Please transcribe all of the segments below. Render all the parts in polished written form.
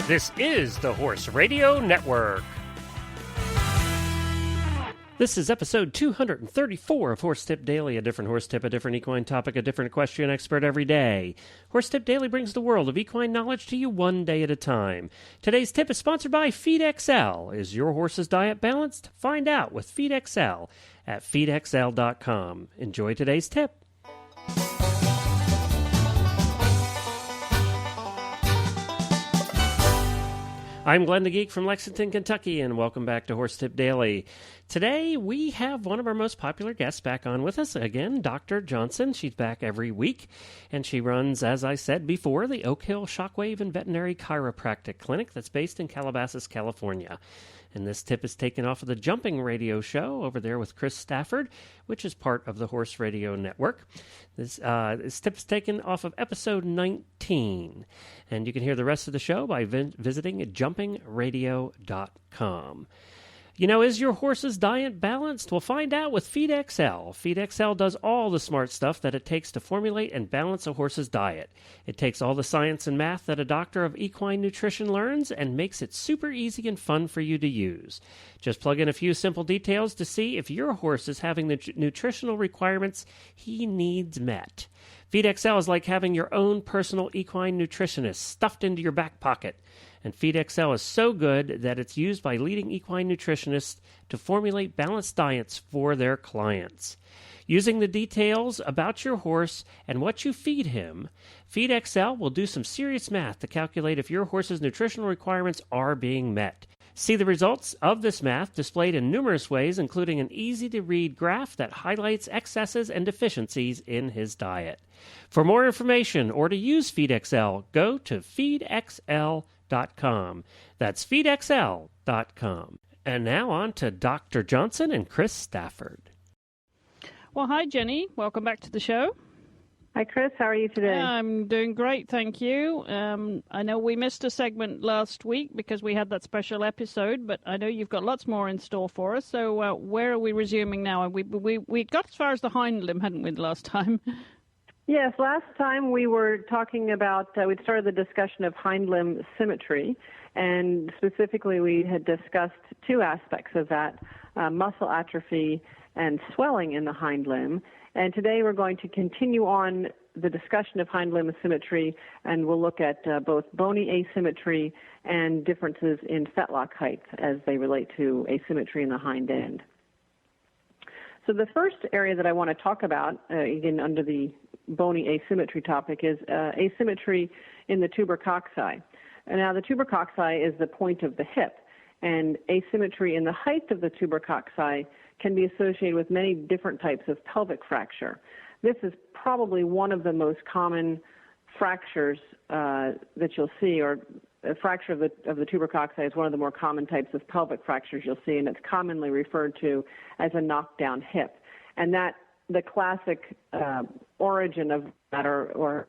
This is the Horse Radio Network. This is episode 234 of Horse Tip Daily, a different horse tip, a different equine topic, a different equestrian expert every day. Horse Tip Daily brings the world of equine knowledge to you one day at a time. Today's tip is sponsored by FeedXL. Is your horse's diet balanced? Find out with FeedXL at feedxl.com. Enjoy today's tip. I'm Glenn the Geek from Lexington, Kentucky, and welcome back to Horse Tip Daily. Today, we have one of our most popular guests back on with us again, Dr. Johnson. She's back every week, and she runs, as I said before, the Oak Hill Shockwave and Veterinary Chiropractic Clinic that's based in Calabasas, California. And this tip is taken off of the Jumping Radio Show over there with Chris Stafford, which is part of the Horse Radio Network. This tip is taken off of episode 19. And you can hear the rest of the show by visiting jumpingradio.com. You know, is your horse's diet balanced? We'll find out with FeedXL. FeedXL does all the smart stuff that it takes to formulate and balance a horse's diet. It takes all the science and math that a doctor of equine nutrition learns and makes it super easy and fun for you to use. Just plug in a few simple details to see if your horse is having the nutritional requirements he needs met. FeedXL is like having your own personal equine nutritionist stuffed into your back pocket. And FeedXL is so good that it's used by leading equine nutritionists to formulate balanced diets for their clients. Using the details about your horse and what you feed him, FeedXL will do some serious math to calculate if your horse's nutritional requirements are being met. See the results of this math displayed in numerous ways, including an easy-to-read graph that highlights excesses and deficiencies in his diet. For more information or to use FeedXL, go to feedxl.com. That's feedxl.com. And now on to Dr. Johnson and Chris Stafford. Well, hi, Jenny. Welcome back to the show. Hi, Chris. How are you today? I'm doing great, thank you. I know we missed a segment last week because we had that special episode, but I know you've got lots more in store for us. So where are we resuming now? We got as far as the Hindlimb, hadn't we, the last time? Yes, last time we were talking about, we'd started the discussion of Hindlimb symmetry, and specifically we had discussed two aspects of that, muscle atrophy and swelling in the hindlimb. And today we're going to continue on the discussion of hindlimb symmetry, and we'll look at both bony asymmetry and differences in fetlock height as they relate to asymmetry in the hind end. So the first area that I want to talk about, again under the bony asymmetry topic, is asymmetry in the tubercocci. And now the tubercocci is the point of the hip, and asymmetry in the height of the tubercocci can be associated with many different types of pelvic fracture. This is probably one of the most common fractures that you'll see, or a fracture of the tubercocci is one of the more common types of pelvic fractures you'll see, and it's commonly referred to as a knockdown hip. And that the classic origin of that, or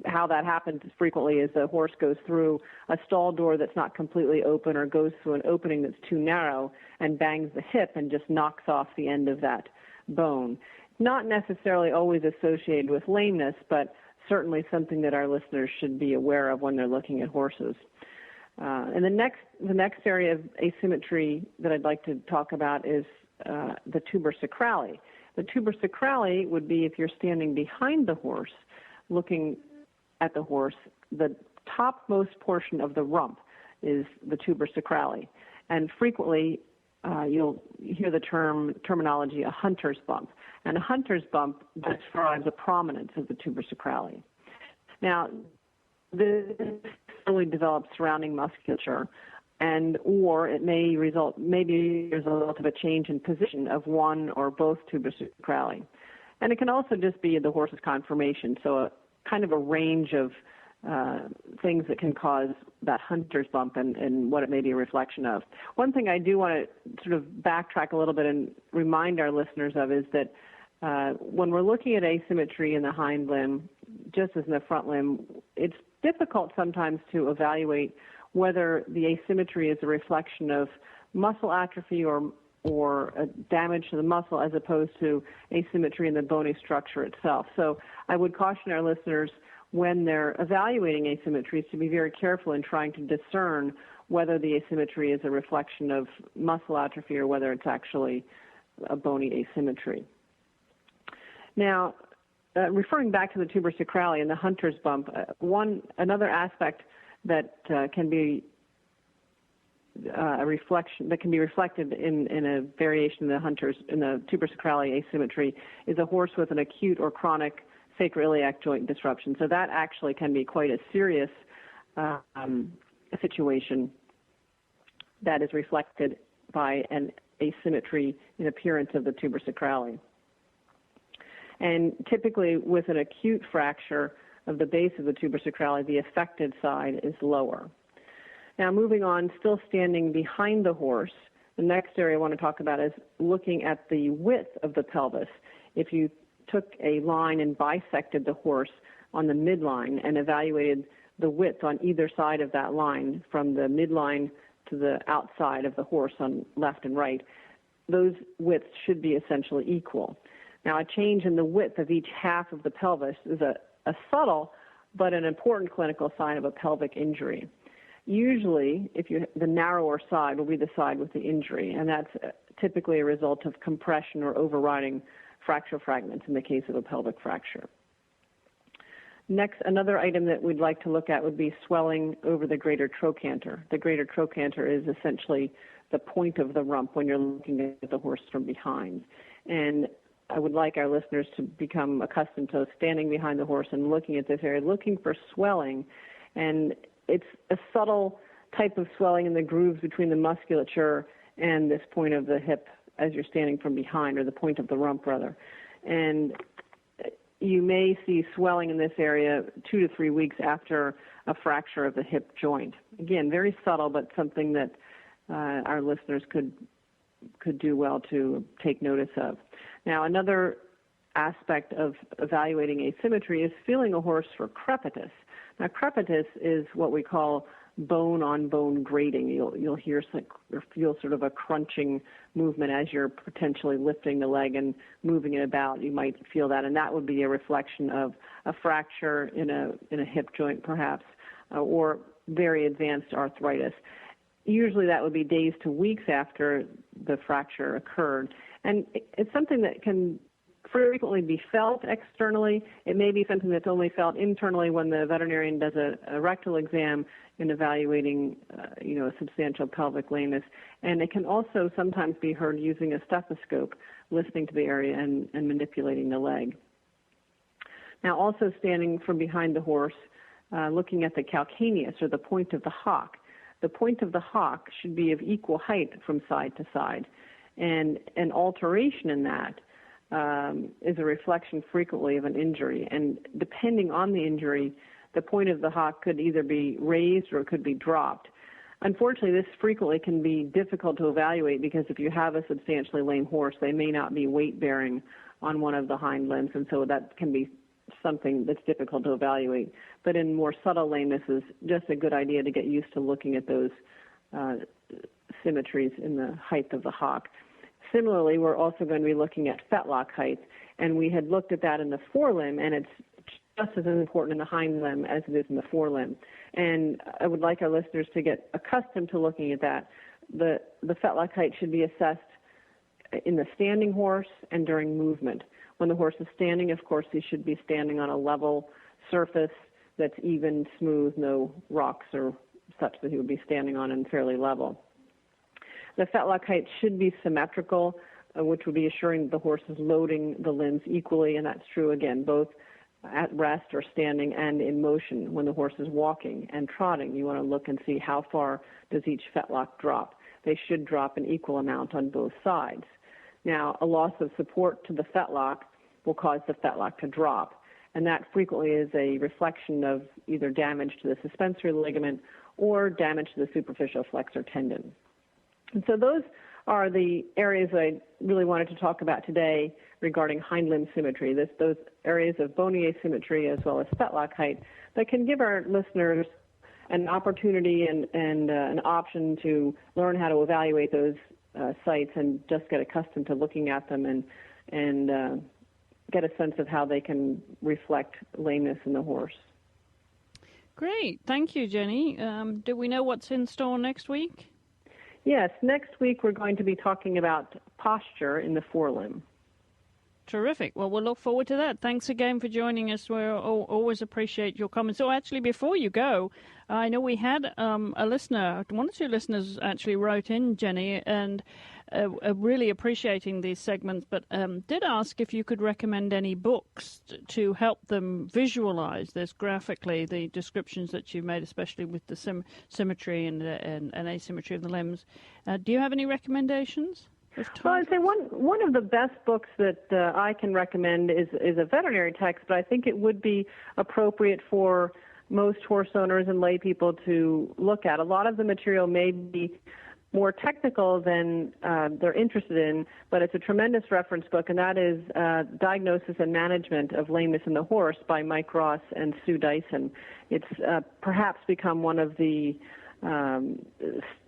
how that happens frequently, is the horse goes through a stall door that's not completely open, or goes through an opening that's too narrow and bangs the hip and just knocks off the end of that bone. Not necessarily always associated with lameness, but certainly something that our listeners should be aware of when they're looking at horses. And the next area of asymmetry that I'd like to talk about is the tuber sacrale. The tuber sacrale would be if you're standing behind the horse, looking at the horse, the topmost portion of the rump is the tuber sacrale. And frequently you'll hear the terminology a hunter's bump. And a hunter's bump describes a prominence of the tuber sacrale. Now, this really develops surrounding musculature, or it may be a result of a change in position of one or both tuber sacrale. And it can also just be the horse's conformation, so kind of a range of things that can cause that hunter's bump and what it may be a reflection of. One thing I do want to sort of backtrack a little bit and remind our listeners of is that when we're looking at asymmetry in the hind limb, just as in the front limb, it's difficult sometimes to evaluate whether the asymmetry is a reflection of muscle atrophy or a damage to the muscle as opposed to asymmetry in the bony structure itself. So I would caution our listeners when they're evaluating asymmetries to be very careful in trying to discern whether the asymmetry is a reflection of muscle atrophy or whether it's actually a bony asymmetry. Now, referring back to the tuber sacrale and the hunter's bump, another aspect that can be a reflection that can be reflected in a variation in the tuber sacrale asymmetry is a horse with an acute or chronic sacroiliac joint disruption. So that actually can be quite a serious situation that is reflected by an asymmetry in appearance of the tuber sacrale. And typically with an acute fracture of the base of the tuber sacrale, the affected side is lower. Now moving on, still standing behind the horse, the next area I want to talk about is looking at the width of the pelvis. If you took a line and bisected the horse on the midline and evaluated the width on either side of that line from the midline to the outside of the horse on left and right, those widths should be essentially equal. Now, a change in the width of each half of the pelvis is a subtle but an important clinical sign of a pelvic injury. Usually, the narrower side will be the side with the injury, and that's typically a result of compression or overriding fracture fragments in the case of a pelvic fracture. Next, another item that we'd like to look at would be swelling over the greater trochanter. The greater trochanter is essentially the point of the rump when you're looking at the horse from behind. And I would like our listeners to become accustomed to standing behind the horse and looking at this area, looking for swelling. And it's a subtle type of swelling in the grooves between the musculature and this point of the hip as you're standing from behind, or the point of the rump, rather. And you may see swelling in this area 2 to 3 weeks after a fracture of the hip joint. Again, very subtle, but something that our listeners could do well to take notice of. Now, another aspect of evaluating asymmetry is feeling a horse for crepitus. Now, crepitus is what we call bone-on-bone grating. You'll hear or feel sort of a crunching movement as you're potentially lifting the leg and moving it about. You might feel that, and that would be a reflection of a fracture in a hip joint, perhaps, or very advanced arthritis. Usually that would be days to weeks after the fracture occurred. And it's something that can frequently be felt externally. It may be something that's only felt internally when the veterinarian does a rectal exam in evaluating, a substantial pelvic lameness. And it can also sometimes be heard using a stethoscope, listening to the area and manipulating the leg. Now, also standing from behind the horse, looking at the calcaneus, or the point of the hock. The point of the hock should be of equal height from side to side. And an alteration in that is a reflection frequently of an injury. And depending on the injury, the point of the hock could either be raised or it could be dropped. Unfortunately, this frequently can be difficult to evaluate because if you have a substantially lame horse, they may not be weight-bearing on one of the hind limbs, and so that can be something that's difficult to evaluate. But in more subtle lameness, is just a good idea to get used to looking at those symmetries in the height of the hock. Similarly, we're also going to be looking at fetlock height, and we had looked at that in the forelimb, and it's just as important in the hind limb as it is in the forelimb. And I would like our listeners to get accustomed to looking at that. The fetlock height should be assessed in the standing horse and during movement. When the horse is standing, of course, he should be standing on a level surface that's even, smooth, no rocks or such that he would be standing on and fairly level. The fetlock height should be symmetrical, which would be assuring that the horse is loading the limbs equally, and that's true, again, both at rest or standing and in motion. When the horse is walking and trotting, you want to look and see how far does each fetlock drop. They should drop an equal amount on both sides. Now, a loss of support to the fetlock will cause the fetlock to drop, and that frequently is a reflection of either damage to the suspensory ligament or damage to the superficial flexor tendon. And so those are the areas I really wanted to talk about today regarding hind limb symmetry, those areas of bony asymmetry as well as fetlock height that can give our listeners an opportunity and an option to learn how to evaluate those sites and just get accustomed to looking at them and get a sense of how they can reflect lameness in the horse. Great. Thank you, Jenny. Do we know what's in store next week? Yes, next week we're going to be talking about posture in the forelimb. Terrific. Well, we'll look forward to that. Thanks again for joining us. We always appreciate your comments. So actually, before you go, I know we had a listener, one or two listeners actually wrote in, Jenny, and really appreciating these segments, but did ask if you could recommend any books to help them visualize this graphically, the descriptions that you've made, especially with the symmetry and asymmetry of the limbs. Do you have any recommendations? Well, I'd say one of the best books that I can recommend is a veterinary text, but I think it would be appropriate for most horse owners and lay people to look at. A lot of the material may be more technical than they're interested in, but it's a tremendous reference book, and that is Diagnosis and Management of Lameness in the Horse by Mike Ross and Sue Dyson. It's perhaps become one of the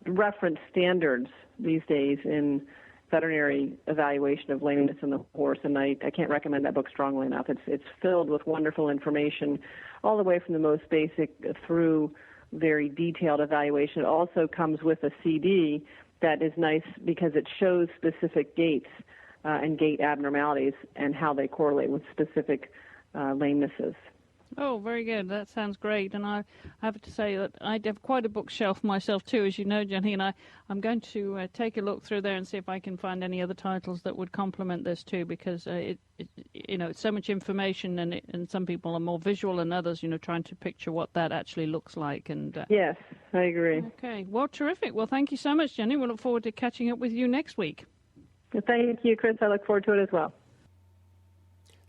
reference standards these days in veterinary evaluation of lameness in the horse, and I can't recommend that book strongly enough. It's filled with wonderful information, all the way from the most basic through very detailed evaluation. It also comes with a CD that is nice because it shows specific gaits and gait abnormalities and how they correlate with specific lamenesses. Oh, very good. That sounds great. And I have to say that I have quite a bookshelf myself too, as you know, Jenny, and I'm going to take a look through there and see if I can find any other titles that would complement this too, because it's so much information, and some people are more visual than others, trying to picture what that actually looks like. And yes, I agree. Okay. Well, terrific. Well, thank you so much, Jenny. We'll look forward to catching up with you next week. Thank you, Chris. I look forward to it as well.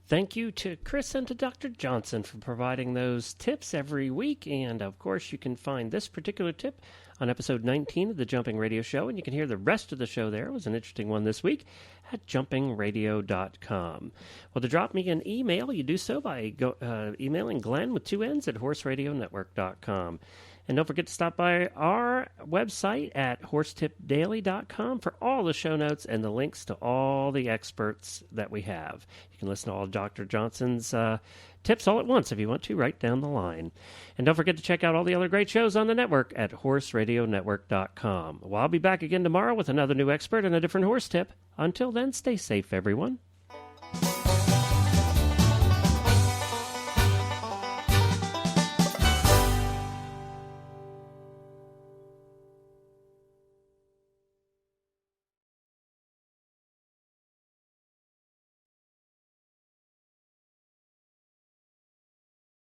Thank you to Chris and to Dr. Johnson for providing those tips every week. And, of course, you can find this particular tip on episode 19 of the Jumping Radio Show, and you can hear the rest of the show there. It was an interesting one this week at jumpingradio.com. Well, to drop me an email, you do so by emailing Glenn with 2 N's at horseradionetwork.com. And don't forget to stop by our website at horsetipdaily.com for all the show notes and the links to all the experts that we have. You can listen to all Dr. Johnson's tips all at once if you want to, right down the line. And don't forget to check out all the other great shows on the network at horseradionetwork.com. Well, I'll be back again tomorrow with another new expert and a different horse tip. Until then, stay safe, everyone.